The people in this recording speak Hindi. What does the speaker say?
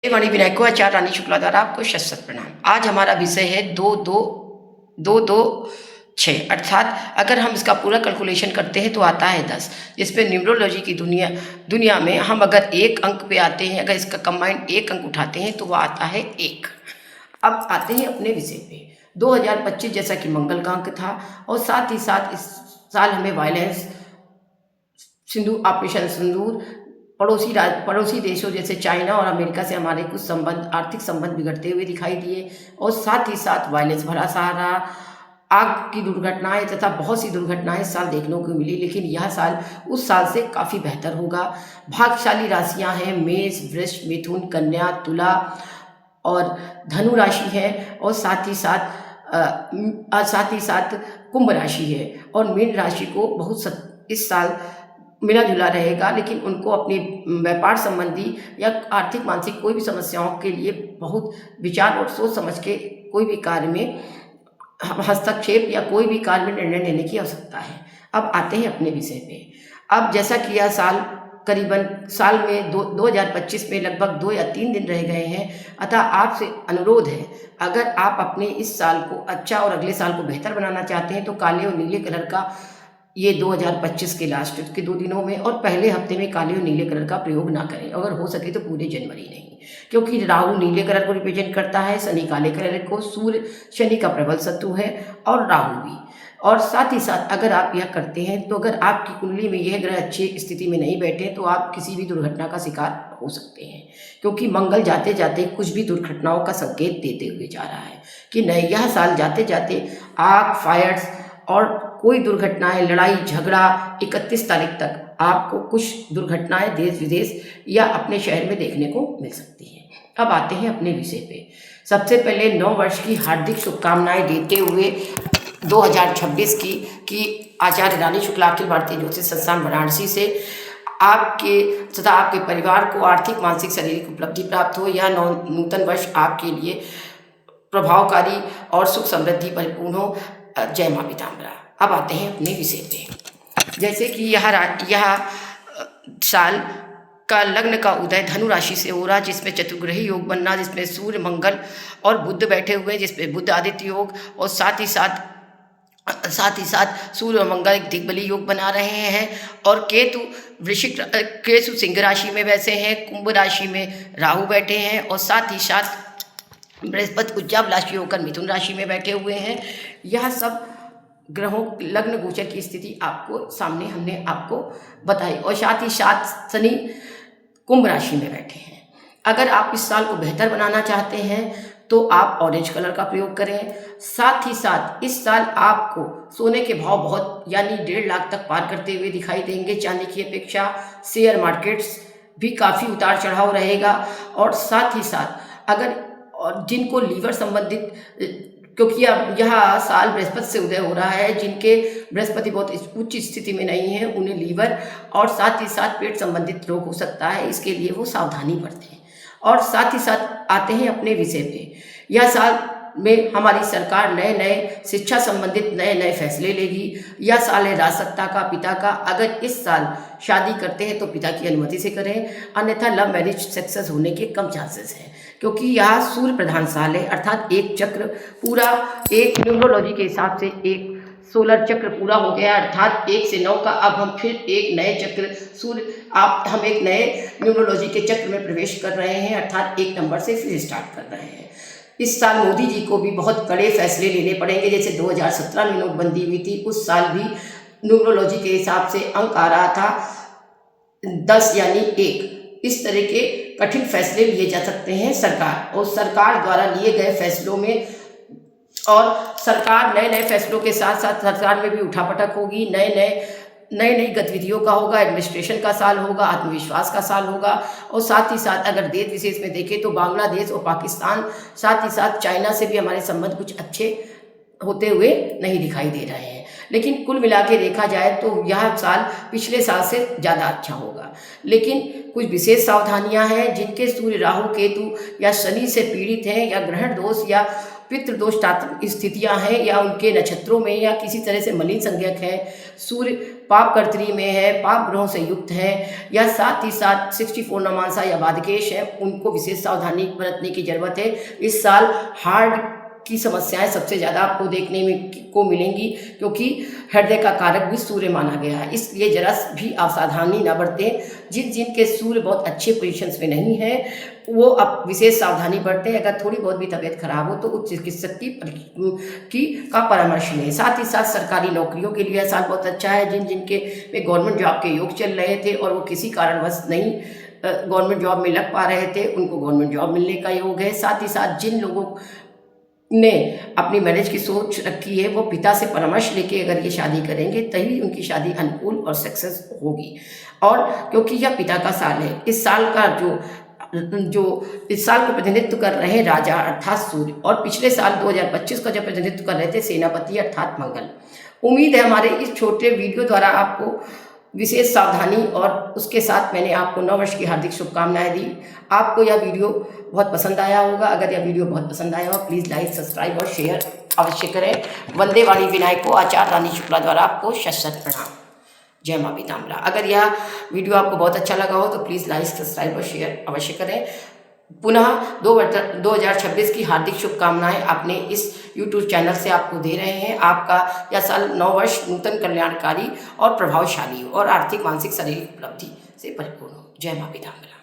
वाणी विनायको आचार्य रानी शुक्ला द्वारा आपको शत प्रणाम। आज हमारा विषय है 2 2 2 2 6 अर्थात अगर हम इसका पूरा कैलकुलेशन करते हैं तो आता है 10। जिसमें न्यूमरोलॉजी की दुनिया में हम अगर एक अंक पे आते हैं, अगर इसका कंबाइंड एक अंक उठाते हैं तो वह आता है 1। अब आते हैं अपने विषय पे। 2025 जैसा कि मंगल का अंक था और साथ ही साथ इस साल हमें वायलेंस, ऑपरेशन सिंदूर, पड़ोसी देशों जैसे चाइना और अमेरिका से हमारे कुछ संबंध, आर्थिक संबंध बिगड़ते हुए दिखाई दिए और साथ ही साथ वायलेंस भरा सहारा, आग की दुर्घटनाएं तथा बहुत सी दुर्घटनाएं इस साल देखने को मिली। लेकिन यह साल उस साल से काफ़ी बेहतर होगा। भाग्यशाली राशियां हैं मेष, वृष, मिथुन, कन्या, तुला और धनु राशि है और साथ ही साथ कुंभ राशि है और मीन राशि को बहुत इस साल मिला जुला रहेगा। लेकिन उनको अपनी व्यापार संबंधी या आर्थिक मानसिक कोई भी समस्याओं के लिए बहुत विचार और सोच समझ के कोई भी कार्य में हस्तक्षेप या कोई भी कार्य में निर्णय लेने की आवश्यकता है। अब आते हैं अपने विषय पे। अब जैसा कि यह साल करीबन साल में 2025 में लगभग 2 या 3 दिन रह गए हैं, अतः आपसे अनुरोध है, अगर आप अपने इस साल को अच्छा और अगले साल को बेहतर बनाना चाहते हैं तो काले और नीले कलर का ये 2025 के लास्ट के 2 दिनों में और पहले हफ्ते में काले और नीले कलर का प्रयोग ना करें। अगर हो सके तो पूरे जनवरी नहीं, क्योंकि राहु नीले कलर को रिप्रेजेंट करता है, शनि काले कलर को, सूर्य शनि का प्रबल शत्रु है और राहु भी। और साथ ही साथ अगर आप यह करते हैं तो अगर आपकी कुंडली में यह ग्रह अच्छी स्थिति में नहीं बैठे तो आप किसी भी दुर्घटना का शिकार हो सकते हैं, क्योंकि मंगल जाते जाते कुछ भी दुर्घटनाओं का संकेत देते हुए जा रहा है कि नहीं, यह साल जाते जाते आग, फायर्स और कोई दुर्घटनाएं, लड़ाई झगड़ा 31 तारीख तक आपको कुछ दुर्घटनाएं देश विदेश या अपने शहर में देखने को मिल सकती हैं। अब आते हैं अपने विषय पे। सबसे पहले 9 वर्ष की हार्दिक शुभकामनाएं देते हुए 2026 की आचार्य रानी शुक्ला अखिल भारतीय ज्योतिष संस्थान वाराणसी से आपके तथा आपके परिवार को आर्थिक, मानसिक, शारीरिक उपलब्धि प्राप्त हो। यह नूतन वर्ष आपके लिए प्रभावकारी और सुख समृद्धि परिपूर्ण हो। जय मां पीताम्बरा। अब आते हैं अपने विषय पे। जैसे कि यह साल का लग्न का उदय धनु राशि से हो रहा, जिसमें चतुर्ग्रही योग बनना, जिसमें सूर्य, मंगल और बुध बैठे हुए हैं, जिसमें बुध आदित्य योग और साथ ही साथ सूर्य और मंगल एक दिग्बली योग बना रहे हैं और केतु सिंह राशि में वैसे हैं, कुंभ राशि में राहु बैठे हैं और साथ ही साथ बृहस्पति उच्चाभिलाषी होकर मिथुन राशि में बैठे हुए हैं। यह सब ग्रहों लग्न गोचर की स्थिति आपको सामने हमने आपको बताई और साथ ही साथ शनि कुंभ राशि में बैठे हैं। अगर आप इस साल को बेहतर बनाना चाहते हैं तो आप ऑरेंज कलर का प्रयोग करें। साथ ही साथ इस साल आपको सोने के भाव बहुत यानी 1.5 लाख तक पार करते हुए दिखाई देंगे चांदी की अपेक्षा। शेयर मार्केट्स भी काफ़ी उतार चढ़ाव रहेगा और साथ ही साथ अगर और जिनको लीवर संबंधित, क्योंकि अब यह साल बृहस्पति से उदय हो रहा है, जिनके बृहस्पति बहुत उच्च स्थिति में नहीं है उन्हें लीवर और साथ ही साथ पेट संबंधित रोग हो सकता है, इसके लिए वो सावधानी बरतें। और साथ ही साथ आते हैं अपने विषय पे। यह साल में हमारी सरकार नए शिक्षा संबंधित नए फैसले लेगी। यह साल है राजसत्ता का, पिता का। अगर इस साल शादी करते हैं तो पिता की अनुमति से करें, अन्यथा लव मैरिज सक्सेस होने के कम चांसेस हैं, क्योंकि यह सूर्य प्रधान साल है। अर्थात एक चक्र पूरा, एक न्यूमरोलॉजी के हिसाब से एक सोलर चक्र पूरा हो गया, अर्थात 1 से 9 का अब हम फिर एक नए चक्र हम एक नए न्यूमरोलॉजी के चक्र में प्रवेश कर रहे हैं, अर्थात 1 नंबर से फिर स्टार्ट कर रहे हैं। इस साल मोदी जी को भी बहुत कड़े फैसले लेने पड़ेंगे। जैसे 2017 में नोटबंदी हुई थी, उस साल भी न्यूमरोलॉजी के हिसाब से अंक आ रहा था 10 यानी 1। इस तरह के कठिन फैसले लिए जा सकते हैं सरकार द्वारा लिए गए फैसलों में। और सरकार नए फैसलों के साथ साथ सरकार में भी उठापटक होगी, नई गतिविधियों का होगा, एडमिनिस्ट्रेशन का साल होगा, आत्मविश्वास का साल होगा। और साथ ही साथ अगर देश विशेष में देखें तो बांग्लादेश और पाकिस्तान, साथ ही साथ चाइना से भी हमारे संबंध कुछ अच्छे होते हुए नहीं दिखाई दे रहे हैं। लेकिन कुल मिला के देखा जाए तो यह साल पिछले साल से ज़्यादा अच्छा होगा। लेकिन कुछ विशेष सावधानियां हैं। जिनके सूर्य, राहु, केतु या शनि से पीड़ित हैं या ग्रहण दोष या पितृदोषात्मक स्थितियां हैं या उनके नक्षत्रों में या किसी तरह से मलिन संज्ञक है, सूर्य पाप कर्तरी में है, पाप ग्रहों से युक्त है, या साथ ही साथ 64 नमांसा या बाधकेश है, उनको विशेष सावधानी बरतने की जरूरत है। इस साल हार्ट की समस्याएं सबसे ज़्यादा आपको देखने में को मिलेंगी, क्योंकि हृदय का कारक भी सूर्य माना गया है, इसलिए जरा भी असावधानी ना बरतें। जिनके सूर्य बहुत अच्छे पोजीशंस में नहीं है वो अब विशेष सावधानी बरतें। अगर थोड़ी बहुत भी तबीयत खराब हो तो उच्च चिकित्सक का परामर्श लें। साथ ही साथ सरकारी नौकरियों के लिए साल बहुत अच्छा है। जिनके वे गवर्नमेंट जॉब के योग चल रहे थे और वो किसी कारणवश नहीं गवर्नमेंट जॉब में लग पा रहे थे, उनको गवर्नमेंट जॉब मिलने का योग है। साथ ही साथ जिन लोगों ने अपनी मैरिज की सोच रखी है वो पिता से परामर्श लेके अगर ये शादी करेंगे तभी उनकी शादी अनुकूल और सक्सेस होगी। और क्योंकि यह पिता का साल है, इस साल का जो इस साल को प्रतिनिधित्व कर रहे हैं राजा अर्थात सूर्य, और पिछले साल 2025 का जब प्रतिनिधित्व कर रहे थे सेनापति अर्थात मंगल। उम्मीद है हमारे इस छोटे वीडियो द्वारा आपको विशेष सावधानी और उसके साथ मैंने आपको नववर्ष की हार्दिक शुभकामनाएं दी। आपको यह वीडियो बहुत पसंद आया होगा। अगर यह वीडियो बहुत पसंद आया हो प्लीज़ लाइक, सब्सक्राइब और शेयर अवश्य करें। वंदे वाणी विनायक को आचार्य रानी शुक्ला द्वारा आपको शत प्रणाम। जय माँ पीताम्बरा। अगर यह वीडियो आपको बहुत अच्छा लगा हो तो प्लीज़ लाइक, सब्सक्राइब और शेयर अवश्य करें। पुनः 2026 की हार्दिक शुभकामनाएं अपने इस YouTube चैनल से आपको दे रहे हैं। आपका यह साल नववर्ष नूतन कल्याणकारी और प्रभावशाली हो और आर्थिक, मानसिक, शारीरिक उपलब्धि से परिपूर्ण हो। जय माँ पीताम्बरा।